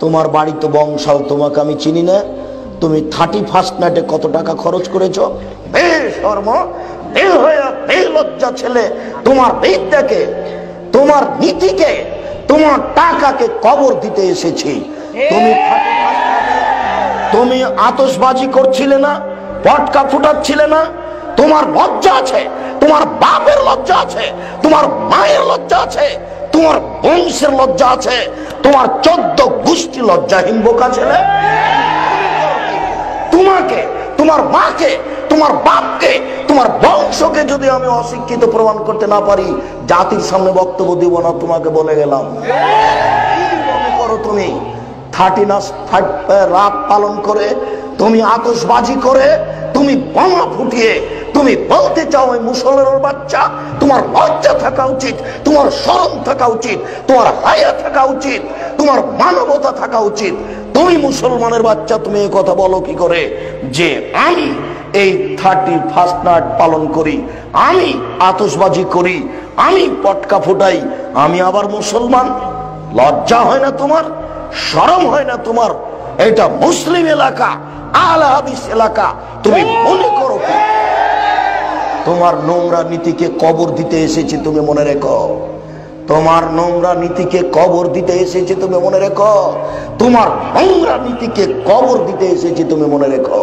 তোমার বাড়ি তো বংশাল, তোমাকে আমি চিনি না। তুমি 31st নাইটে কত টাকা খরচ করেছো? বেশরম, বেলজ্জা ছেলে, তোমার বিদ্যাকে, তোমার নীতিকে, তোমার টাকাকে কবর দিতে এসেছি। তুমি আতশবাজি করছিলে না, পটকা ফুটাচ্ছিলে না? তোমার লজ্জা আছে? তোমার বাপের লজ্জা আছে? তোমার মায়ের লজ্জা আছে? তোমার বংশের লজ্জা আছে? তোমার 14 গোষ্ঠী লজ্জাহীন বোকা ছেলে। তোমাকে, তোমার মাকে, তোমার বাপকে, তোমার বংশকে যদি আমি অশিক্ষিত প্রমাণ করতে না পারি, জাতির সামনে বক্তব্য দিব না, তোমাকে বলে গেলাম। কি মনে করো তুমি? 30 রাত পালন করে, তুমি আতশবাজি করে, তুমি বোমা ফুটিয়ে তুমি বলতে চাও ওই মুসলমানের বাচ্চা? তোমার লজ্জা থাকা উচিত, তোমার শরম থাকা উচিত, তোমার হায়া থাকা উচিত, তোমার মানবতা থাকা উচিত। তুমি মুসলমানের বাচ্চা, তুমি এই কথা বলো কি করে যে আমি এই 31st নাইট পালন করি, আমি আতশবাজি করি, আমি পটকা ফুটাই, আমি আবার মুসলমান? লজ্জা হয় না তোমার? শরম হয় না তোমার? এটা মুসলিম এলাকা, আহলে হাদিস এলাকা। তুমি মনে করো তোমার নোংরা নীতিকে কবর দিতে এসেছি, তুমি মনে রেখো। তোমার নোংরা নীতিকে কবর দিতে এসেছি, তুমি মনে রেখো। তোমার নোংরা নীতিকে কবর দিতে এসেছি, তুমি মনে রেখো।